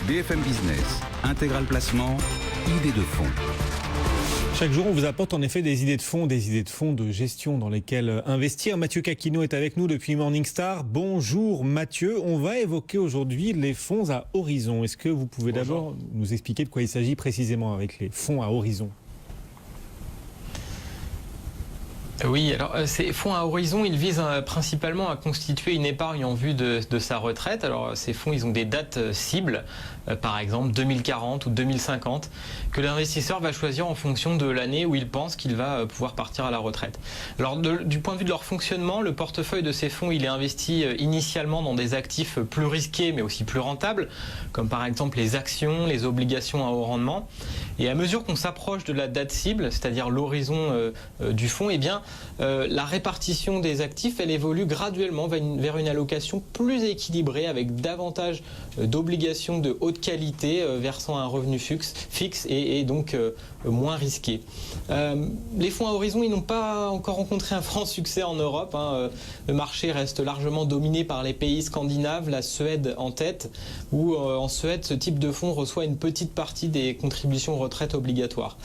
BFM Business, Intégral Placement, idées de fonds. Chaque jour, on vous apporte en effet des idées de fonds de gestion dans lesquelles investir. Mathieu Caquino est avec nous depuis Morningstar. Bonjour Mathieu, on va évoquer aujourd'hui les fonds à horizon. Est-ce que vous pouvez d'abord nous expliquer de quoi il s'agit précisément avec les fonds à horizon ? Oui, alors ces fonds à horizon, ils visent principalement à constituer une épargne en vue de sa retraite. Alors ces fonds, ils ont des dates cibles, par exemple 2040 ou 2050, que l'investisseur va choisir en fonction de l'année où il pense qu'il va pouvoir partir à la retraite. Alors du point de vue de leur fonctionnement, le portefeuille de ces fonds, il est investi initialement dans des actifs plus risqués mais aussi plus rentables, comme par exemple les actions, les obligations à haut rendement. Et à mesure qu'on s'approche de la date cible, c'est-à-dire l'horizon du fonds, eh bien la répartition des actifs, elle évolue graduellement vers une allocation plus équilibrée avec davantage d'obligations de haute qualité versant un revenu fixe et donc moins risqué. Les fonds à horizon, ils n'ont pas encore rencontré un franc succès en Europe. Le marché reste largement dominé par les pays scandinaves, la Suède en tête, où en Suède, ce type de fonds reçoit une petite partie des contributions retraite obligatoires.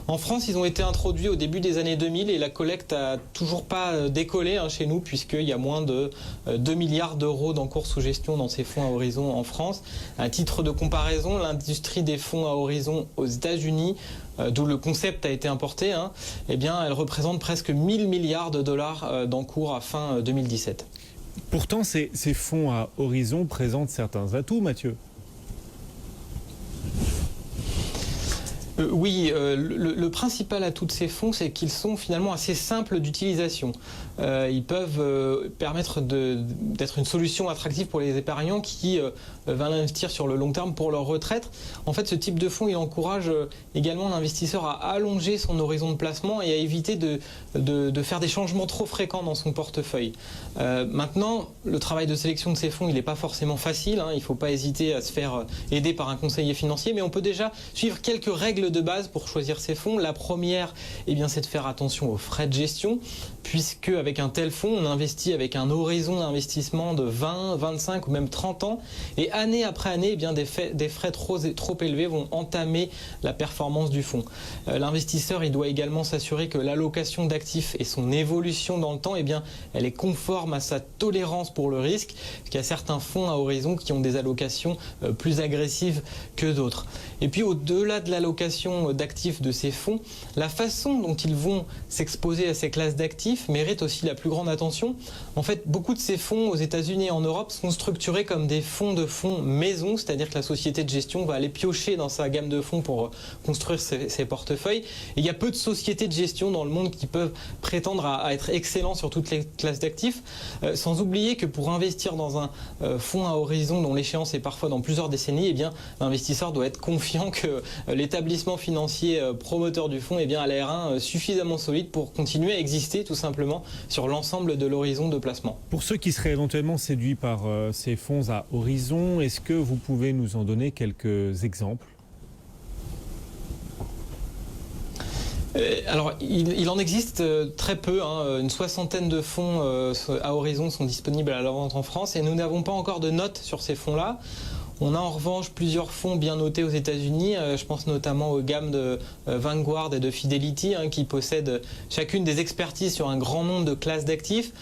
En France, ils ont été introduits au début des années 2000 et la collecte a toujours pas décollé chez nous, puisqu'il y a moins de 2 milliards d'euros d'encours sous gestion dans ces fonds à horizon en France. À titre de comparaison, l'industrie des fonds à horizon aux États-Unis, d'où le concept a été importé, eh bien, elle représente presque 1000 milliards de dollars d'encours à fin 2017. Pourtant, ces fonds à horizon présentent certains atouts, Mathieu. Oui, le principal atout de ces fonds, c'est qu'ils sont finalement assez simples d'utilisation. Ils peuvent permettre d'être une solution attractive pour les épargnants qui veulent investir sur le long terme pour leur retraite. En fait, ce type de fonds, il encourage également l'investisseur à allonger son horizon de placement et à éviter de faire des changements trop fréquents dans son portefeuille. Maintenant, le travail de sélection de ces fonds, il n'est pas forcément facile. Il ne faut pas hésiter à se faire aider par un conseiller financier, mais on peut déjà suivre quelques règles de base pour choisir ces fonds. La première, c'est de faire attention aux frais de gestion, puisque avec un tel fonds, on investit avec un horizon d'investissement de 20, 25 ou même 30 ans, et année après année, des frais trop élevés vont entamer la performance du fonds. L'investisseur, il doit également s'assurer que l'allocation d'actifs et son évolution dans le temps, elle est conforme à sa tolérance pour le risque, parce qu'il y a certains fonds à horizon qui ont des allocations plus agressives que d'autres. Et puis au-delà de l'allocation d'actifs de ces fonds, la façon dont ils vont s'exposer à ces classes d'actifs mérite aussi la plus grande attention. En fait, beaucoup de ces fonds aux États-Unis et en Europe sont structurés comme des fonds de fonds maison, c'est-à-dire que la société de gestion va aller piocher dans sa gamme de fonds pour construire ses portefeuilles. Et il y a peu de sociétés de gestion dans le monde qui peuvent prétendre à être excellents sur toutes les classes d'actifs, sans oublier que pour investir dans un fonds à horizon dont l'échéance est parfois dans plusieurs décennies, l'investisseur doit être confiant que l'établissement financier promoteur du fonds a les reins suffisamment solides pour continuer à exister tout simplement sur l'ensemble de l'horizon de placement. Pour ceux qui seraient éventuellement séduits par ces fonds à horizon, est-ce que vous pouvez nous en donner quelques exemples ? Alors, il en existe très peu. Une soixantaine de fonds à horizon sont disponibles à la vente en France et nous n'avons pas encore de notes sur ces fonds-là. On a en revanche plusieurs fonds bien notés aux États-Unis. Je pense notamment aux gammes de Vanguard et de Fidelity qui possèdent chacune des expertises sur un grand nombre de classes d'actifs.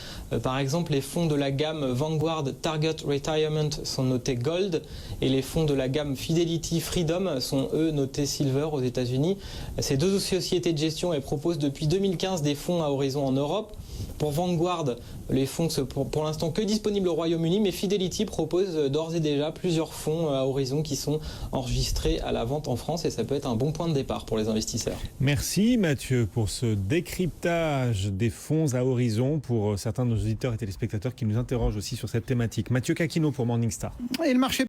Par exemple, les fonds de la gamme Vanguard Target Retirement sont notés Gold et les fonds de la gamme Fidelity Freedom sont eux notés Silver aux États-Unis. Ces deux sociétés de gestion elles proposent depuis 2015 des fonds à horizon en Europe. Pour Vanguard, les fonds sont pour l'instant que disponibles au Royaume-Uni, mais Fidelity propose d'ores et déjà plusieurs fonds à horizon qui sont enregistrés à la vente en France et ça peut être un bon point de départ pour les investisseurs. Merci Mathieu pour ce décryptage des fonds à horizon pour certains de nos auditeurs et téléspectateurs qui nous interrogent aussi sur cette thématique. Mathieu Caquino pour Morningstar. Et le marché